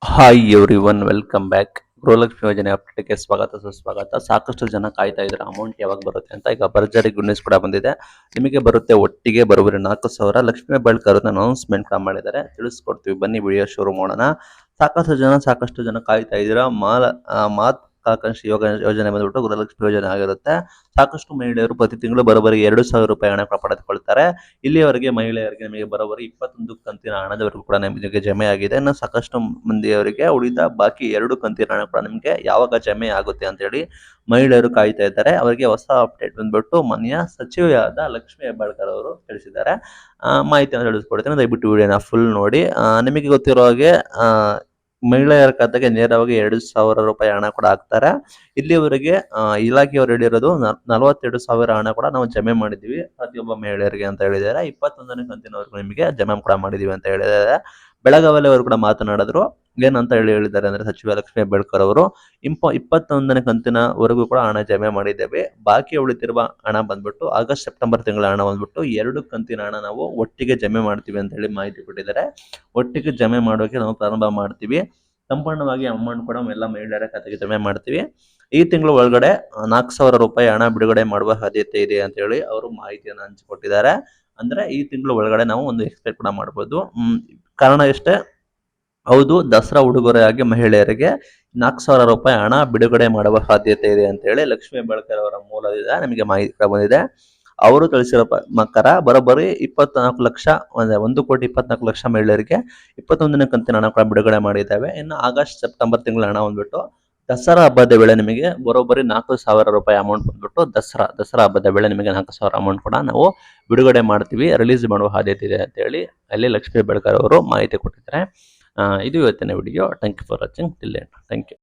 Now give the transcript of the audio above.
Hi everyone, welcome back. Gruhalakshmi ಯೋಜನೆ ಅಪ್ಡೇಟ್ಗೆ ಸ್ವಾಗತ ಸುಸ್ವಾಗತ. ಸಾಕಷ್ಟು ಜನ ಕಾಯ್ತಾ ಇದ್ರೆ ಅಮೌಂಟ್ ಯಾವಾಗ ಬರುತ್ತೆ ಅಂತ. ಈಗ ಭರ್ಜರಿ ಗುಡ್ ನ್ಯೂಸ್ ಕೂಡ ಬಂದಿದೆ. ನಿಮಗೆ ಬರುತ್ತೆ ಒಟ್ಟಿಗೆ ಬರೋಬ್ಬರಿ 4,000. ಲಕ್ಷ್ಮೀ ಹೆಬ್ಬಾಳ್ಕರ್ ಅನೌನ್ಸ್ಮೆಂಟ್ ಕೂಡ ಮಾಡಿದ್ದಾರೆ, ತಿಳಿಸ್ಕೊಡ್ತೀವಿ. ಬನ್ನಿ ವಿಡಿಯೋ ಶುರು ಮಾಡೋಣ. ಸಾಕಷ್ಟು ಜನ ಕಾಯ್ತಾ ಇದ್ದೀರಾ. ಮಹತ್ವಾಕಾಂಕ್ಷಿ ಯೋಜನೆ ಬಂದ್ಬಿಟ್ಟು ಗೃಹಲಕ್ಷ್ಮಿ ಯೋಜನೆ ಆಗಿರುತ್ತೆ. ಸಾಕಷ್ಟು ಮಹಿಳೆಯರು ಪ್ರತಿ ತಿಂಗಳು ಬರೋಬ್ಬರಿ 2,000 ರೂಪಾಯಿ ಹಣ ಪಡೆದುಕೊಳ್ತಾರೆ. ಇಲ್ಲಿಯವರೆಗೆ ಮಹಿಳೆಯರಿಗೆ ನಿಮಗೆ ಬರೋಬ್ಬರಿ 21 ಕಂತಿನ ಹಣದವರೆಗೂ ಕೂಡ ನಿಮಗೆ ಜಮೆ ಆಗಿದೆ. ಇನ್ನು ಸಾಕಷ್ಟು ಮಂದಿಯವರಿಗೆ ಉಳಿದ ಬಾಕಿ 2 ಕಂತಿನ ಹಣ ಕೂಡ ನಿಮಗೆ ಯಾವಾಗ ಜಮೆ ಆಗುತ್ತೆ ಅಂತ ಹೇಳಿ ಮಹಿಳೆಯರು ಕಾಯ್ತಾ ಇದ್ದಾರೆ. ಅವರಿಗೆ ಹೊಸ ಅಪ್ಡೇಟ್ ಬಂದ್ಬಿಟ್ಟು ಮಾನ್ಯ ಸಚಿವೆಯಾದ ಲಕ್ಷ್ಮೀ ಹೆಬ್ಬಾಳ್ಕರ್ ಅವರು ತಿಳಿಸಿದ್ದಾರೆ. ಮಾಹಿತಿಯನ್ನು ತಿಳಿಸ್ಕೊಡ್ತೀನಿ, ದಯವಿಟ್ಟು ವಿಡಿಯೋನ ಫುಲ್ ನೋಡಿ. ನಿಮಗೆ ಗೊತ್ತಿರೋ ಹಾಗೆ ಮಹಿಳೆಯರ ಖಾತೆಗೆ ನೇರವಾಗಿ 2,000 ರೂಪಾಯಿ ಹಣ ಕೂಡ ಹಾಕ್ತಾರೆ. ಇಲ್ಲಿವರೆಗೆ ಇಲಾಖೆಯವರು ಹೇಳಿರೋದು 42,000 ಹಣ ಕೂಡ ನಾವು ಜಮೆ ಮಾಡಿದ್ದೀವಿ ಪ್ರತಿಯೊಬ್ಬ ಮಹಿಳೆಯರಿಗೆ ಅಂತ ಹೇಳಿದ್ದಾರೆ. 21ನೇ ಕಂತಿನವರೆಗೂ ನಿಮಗೆ ಜಮೆ ಕೂಡ ಮಾಡಿದೀವಿ ಅಂತ ಹೇಳಿದ್ದಾರೆ. ಬೆಳಗಾವಿಯಲ್ಲಿ ಅವರು ಕೂಡ ಮಾತನಾಡಿದ್ರು. ಏನಂತ ಹೇಳಿದ್ದಾರೆ ಅಂದ್ರೆ ಸಚಿವ ಲಕ್ಷ್ಮೀ ಹೆಬ್ಬಾಳ್ಕರ್ ಅವರು 21ನೇ ಕಂತಿನವರೆಗೂ ಕೂಡ ಹಣ ಜಮೆ ಮಾಡಿದ್ದೇವೆ. ಬಾಕಿ ಉಳಿದಿರುವ ಹಣ ಬಂದ್ಬಿಟ್ಟು ಆಗಸ್ಟ್ ಸೆಪ್ಟೆಂಬರ್ ತಿಂಗಳ ಹಣ ಬಂದ್ಬಿಟ್ಟು 2 ಕಂತಿನ ಹಣ ನಾವು ಒಟ್ಟಿಗೆ ಜಮೆ ಮಾಡ್ತೀವಿ ಅಂತ ಹೇಳಿ ಮಾಹಿತಿ ಕೊಟ್ಟಿದ್ದಾರೆ. ಒಟ್ಟಿಗೆ ಜಮೆ ಮಾಡೋಕೆ ನಾವು ಪ್ರಾರಂಭ ಮಾಡ್ತೀವಿ. ಸಂಪೂರ್ಣವಾಗಿ ಅಮೌಂಟ್ ಕೂಡ ಎಲ್ಲ ಮಹಿಳೆಯರ ಖಾತೆಗೆ ಜಮೆ ಮಾಡ್ತೀವಿ. ಈ ತಿಂಗಳ ಒಳಗಡೆ 4,000 ರೂಪಾಯಿ ಹಣ ಬಿಡುಗಡೆ ಮಾಡುವ ಸಾಧ್ಯತೆ ಇದೆ ಅಂತ ಹೇಳಿ ಅವರು ಮಾಹಿತಿಯನ್ನು ಹಂಚಿಕೊಟ್ಟಿದ್ದಾರೆ. ಅಂದ್ರೆ ಈ ತಿಂಗಳ ಒಳಗಡೆ ನಾವು ಒಂದು ಎಕ್ಸ್ಪೆಕ್ಟ್ ಕೂಡ ಮಾಡ್ಬೋದು. ಕಾರಣ ಎಷ್ಟೇ, ಹೌದು, ದಸರಾ ಉಡುಗೊರೆಯಾಗಿ ಮಹಿಳೆಯರಿಗೆ 4,000 ರೂಪಾಯಿ ಹಣ ಬಿಡುಗಡೆ ಮಾಡುವ ಸಾಧ್ಯತೆ ಇದೆ ಅಂತ ಹೇಳಿ ಲಕ್ಷ್ಮೀ ಹೆಬ್ಬಾಳ್ಕರ್ ಅವರ ಮೂಲದಿಂದ ನಮಗೆ ಮಾಹಿತಿ ಬಂದಿದೆ. ಅವರು ತಿಳಿಸಿರೋ ಪ್ರಕಾರ ಬರೋಬ್ಬರಿ 24 ಲಕ್ಷ, 1,24,00,000 ಮಹಿಳೆಯರಿಗೆ 21ನೇ ಕಂತಿನ ಹಣ ಕೂಡ ಬಿಡುಗಡೆ ಮಾಡಿದ್ದೇವೆ. ಇನ್ನು ಆಗಸ್ಟ್ ಸೆಪ್ಟೆಂಬರ್ ತಿಂಗಳ ಹಣ ಬಂದ್ಬಿಟ್ಟು ದಸರಾ ಹಬ್ಬದ ವೇಳೆ ನಿಮಗೆ ಬರೋಬ್ಬರಿ 4,000 ರೂಪಾಯಿ ಅಮೌಂಟ್ ಬಂದ್ಬಿಟ್ಟು ದಸರಾ ಹಬ್ಬದ ವೇಳೆ ನಿಮಗೆ 4,000 ಅಮೌಂಟ್ ಕೂಡ ನಾವು ಬಿಡುಗಡೆ ಮಾಡ್ತೀವಿ, ರಿಲೀಸ್ ಮಾಡುವ ಸಾಧ್ಯತೆ ಇದೆ ಅಂತ ಹೇಳಿ ಅಲ್ಲಿ ಲಕ್ಷ್ಮೀ ಹೆಬ್ಬಾಳ್ಕರ್ ಅವರು ಮಾಹಿತಿ ಕೊಟ್ಟಿದ್ದಾರೆ. ಇದು ಇವತ್ತಿನ video. Thank you for watching. Till end. Thank you.